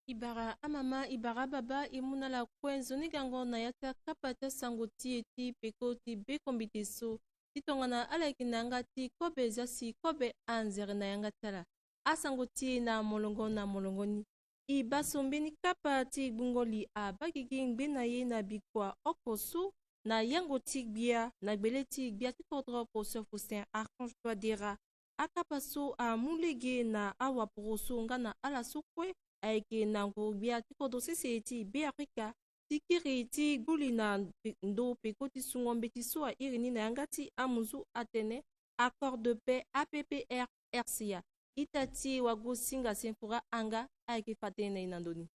Ibara amama ibara baba imuna la kwenzo ni gango na yata kapata sangoti eti pekoti be kombiteso titongana ala kinanga ti kobe zasi kobe anzer na yangatala asangoti na molongoni ibasombeni kapa ti gbungoli a bagigi ngbena ye na bikwa okosu na yangoti gbia na gbeleti gbia ti kodro professeur Faustin Archange Touadéra akapaso a mulege na awaporoso ngana ala sukwe aike nango bia tikodo siseti be Afrika tikiri ti guli na ndo pekoti sungombe ti so a irini na yangati amuzu atene accord de paix APPR RCA itati wago singa senfura anga aike fatene inandoni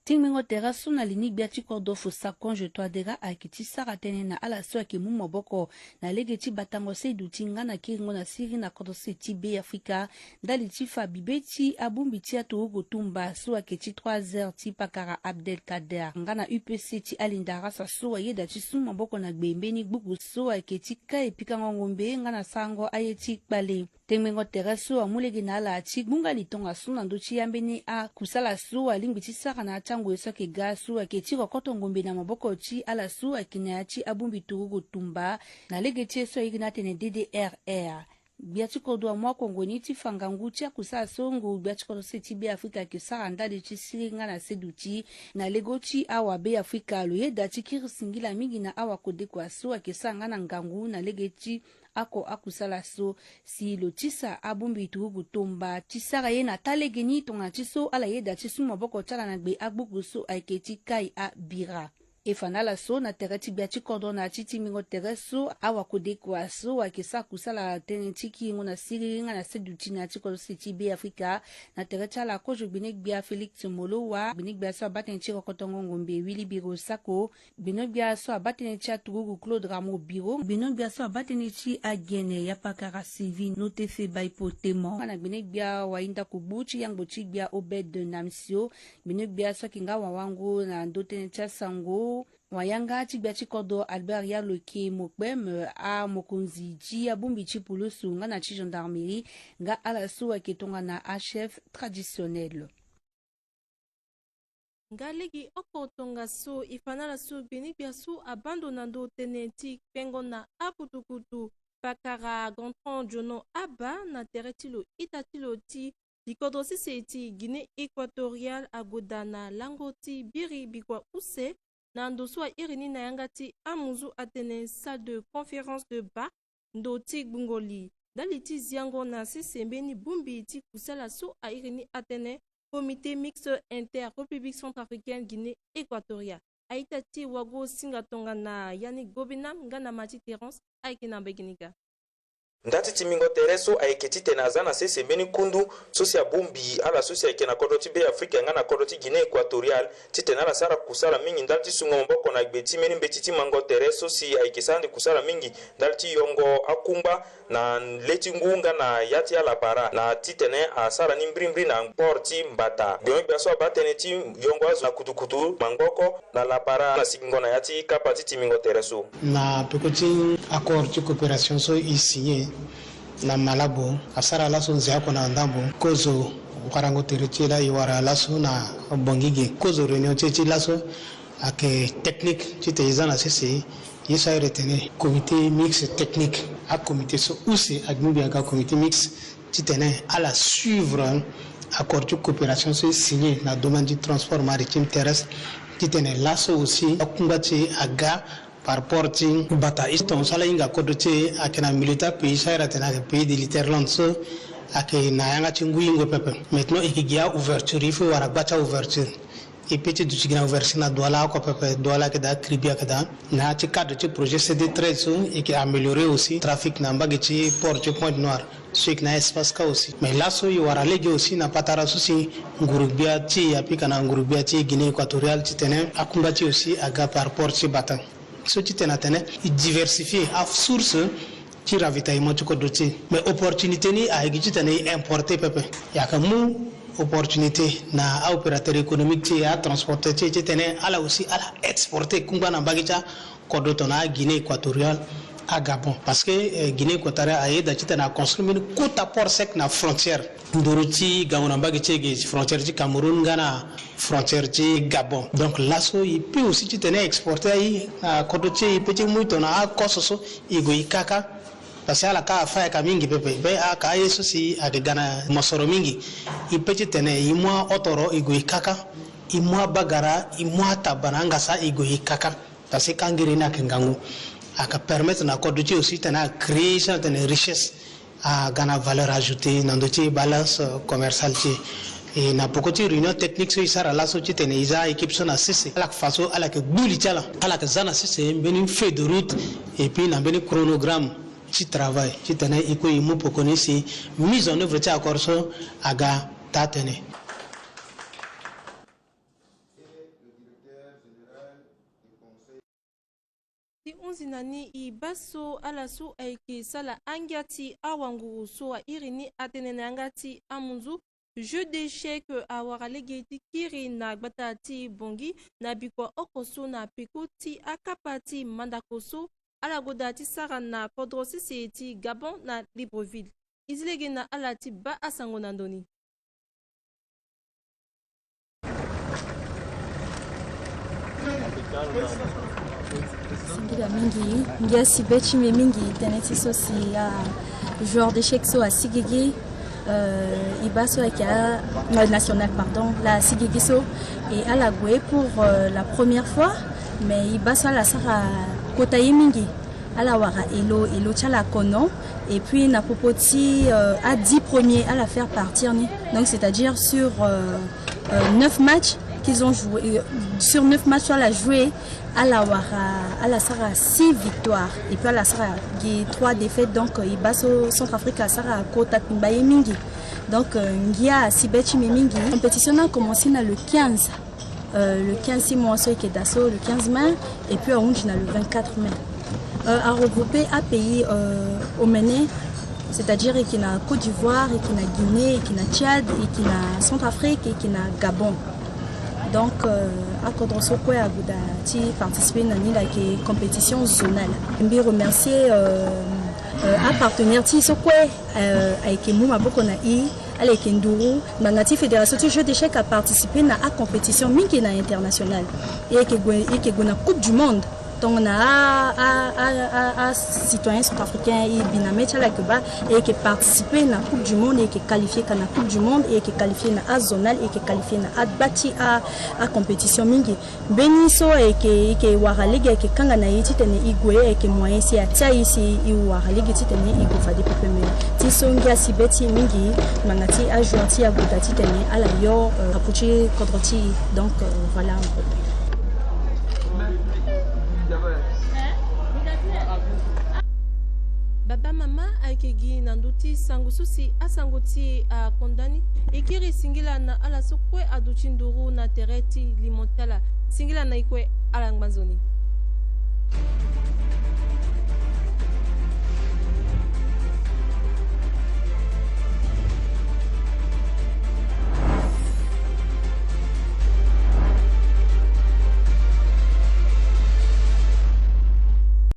Tingo tera suna lini biati kordo Faustin Archange Touadéra akiti saratene na ala so ke mumo boko na legeti batango se dutinga na kiringo na siri na kordo se ti be Afrika dali ti fa bibeti abumbi ti atogo tumba so aketi 3h ti pakara Abdel Kader ngana UPC ti alindara sa so yeda ti sumo boko na gbembeni gbugu so aketi ka epika ngombe ngana sango ayeti kpale Tengo tera so amulege na ala ti gunga litonga suna ndo ti yambeni a kusala so alingbi ti sara na tango eso ke gasu aketi kokoto ngombe na maboko ti ala su akina ti abumbi turugo tumba na legeti eso igna tene DDRR biati kodo mwa kongoni ti fangangu ti akusa songo biati kodo se ti be Afrika ke sara ndade ti siringa na seduti na lego ti awa be Afrika lo yeda ti kiri singila mingi na awa kode kwa so ke sanga na ngangu na legeti ako akusala so si lo tisa abumbi turugu tomba tisara ye na talegeni tonga tiso ala yeda tisu maboko tala na gbe agbugu so aiketi kai a bira efanala so na tereti biati kordona titi mingo tereso awa kodekwa so akesa kusala tenetiki ngona siri ngana seduti na tiko siti be Afrika na tereta la kojo binek bia Felix Molowa binek bia so abateneti kokotongo ngombe Willy Biro Sako binek bia so abateneti turugu Claude Ramo Biro binek bia so abateneti agene yapakara Sylvie notefe baipotemo na binek bia wainda kubuchi yang bochi bia Obed Namsio binek bia so kinga wawangu na ndoteneti sango wayanga ti biati kodo Albert ya loke mokbem a mokonzi ji abumbi ti pulusu nga na ti gendarmerie nga ala so aketonga na a chef traditionnel nga legi oko tonga so ifanala so bini bia so abandona ndo tene ti pengo na aputukutu pakara gontron jono aba na tere ti lo ita ti lo ti likodo sise ti Guinée équatoriale agoda na lango ti biri bikua use na ndoso a irini na yangati amuzu atene salle de conférence de ba ndo ti gbungoli dali ti ziango na sisembeni bumbi ti kusala so a irini atene comité mixte inter République centrafricaine Guinée équatoriale aita ti wago singa tonga na yani gobinam ngana mati terence aiki na beginika ndati timingo tereso aiketi tenaza na sese mbeni kundu sosi ya bumbi ala sosi ya kena kodo ti be Afrika ngana kodo ti Guinée équatoriale ti tenala sara kusala mingi ndali ti sungo mboko na gbeti meni mbeti ti mango tereso si aikesandi kusala mingi ndali ti yongo akumba na leti ngunga na yati ala para na ti tene a sara ni mbri na port ti mbata biome biaso abatene ti yongo azu na kutukutu mangoko na la para na sikingo na yati kapa ti timingo tereso na pekoti accord de coopération so ici na Malabo asara laso nziako na ndambo kozo ukarango tereti la iwara laso na bongige kozo reunion teti laso ake technique tite izana sisi yesa retene comité mix technique a comité so usi admubi aka comité mix titene à la suivre accord de coopération so signé na domaine du transport maritime terrestre titene laso aussi akumbati aga par porting bata iston sala inga kodote akena militaire pays saira tena pays de l'Iterland so ake na yanga tinguingo pepe maintenant ikigia ouverture il faut wara bata ouverture et petit du tigna ouverture na douala ko pepe douala ke da kribia ke da na ti cadre ti projet CD13 so et qui améliorer aussi trafic na mbageti port du Pointe Noire ce qui na espace ka aussi mais là so yo wara legi aussi na patara so si ngurubia ti apika na ngurubia ti Guinée équatoriale ti tene akumbati aussi aga par port ti bata ce qui est diversifié à source qui ravitaillement du code doté mais opportunité ni a egitane importer pepe ya kamu opportunité na opérateur économique ti a transporter ti tene ala aussi ala exporter kunga na bagicha code na Guinée équatoriale à Gabon parce que Guinée équatoriale a aidé à construire une côte à port sec na frontière Ndoroti Gamonamba Gechege frontière du Cameroun Ghana frontière du Gabon donc là il peut aussi tenir exporter à Kodoche il peut muito na Kososo igoi kaka parce que la ka fa ka mingi pepe be aka yeso si ade Ghana mosoro mingi il peut tenir imwa otoro igoi kaka imwa bagara imwa tabananga sa igoi kaka parce que kangiri na kengangu aka permettre na Kodoche aussi tenir créer certaines richesses à Ghana valeur ajoutée dans notre balance commerciale et na pokoti réunion technique sur ça la société neiza équipe son assise à la façon à la que boulitala à la que zana c'est une feuille de route et puis na ben chronogramme qui travaille qui tenait iko imu pokoni c'est mise en œuvre ta accord so aga tatene. Unzinani I baso alasu aiki sala angati awangu so a irini atenene angati amunzu jeu d'échec a waralegeti kiri na gbatati bongi na bikwa okoso na pekoti akapati mandakoso ala godati sara na kodrosi seeti Gabon na Libreville izilege na alati ba asango nandoni. Singira mingi ngia sibeti me mingi teneti so si joueur d'échecs so a sigigi ibaso avec la nationale pardon la sigigi so et à la Gué pour la première fois mais ibaso la sara kotaye mingi à la wara elo chala kono et puis na popoti à 10 premiers à la faire partir donc c'est-à-dire sur 9 matchs qu'ils ont joué sur 9 matchs sur la joué à la Sara 6 victoires et puis à la Sara 3 défaites donc il bat au Centrafrique à Sara Kota Pimbaye Mingi donc Ngia Sibeti Mingi compétition a commencé le 15 6 mois qui est d'assaut le 15 mai et puis on a le 24 mai à regrouper à pays au Méné c'est-à-dire qu'il y a Côte d'Ivoire et qu'il y a Guinée et qu'il y a Tchad et qu'il y a Centrafrique et qu'il y a Gabon. Donc, à Kodrosoko et à Goudati participer à la compétition zonale. Je veux remercier à partenaire Tisokwe avec Mouma Bokonaï, avec Nduru, la Fédération de jeux d'échecs a participé à la compétition Minkina internationale et avec la Coupe du Monde. Donc on a citoyens centrafricains et binamé et qui participent à la Coupe du Monde et qui qualifié à la Coupe du Monde et qui qualifié à la zonale et qui qualifié à bâti à compétition mingi beniso et qui waralege et qui kangana yiti tene igwe et qui moyen si atia ici i waralege tene igwe fadi pepeme tisongia sibeti mingi mangati a jouati a godati tene à la yo apuchi kodroti donc voilà un peu. Baba mama aikegi nanduti sangususi asangoti a kondani ikiri singila na ala sokwe aduchinduru na tereti limontala singila na ikwe alangmanzoni.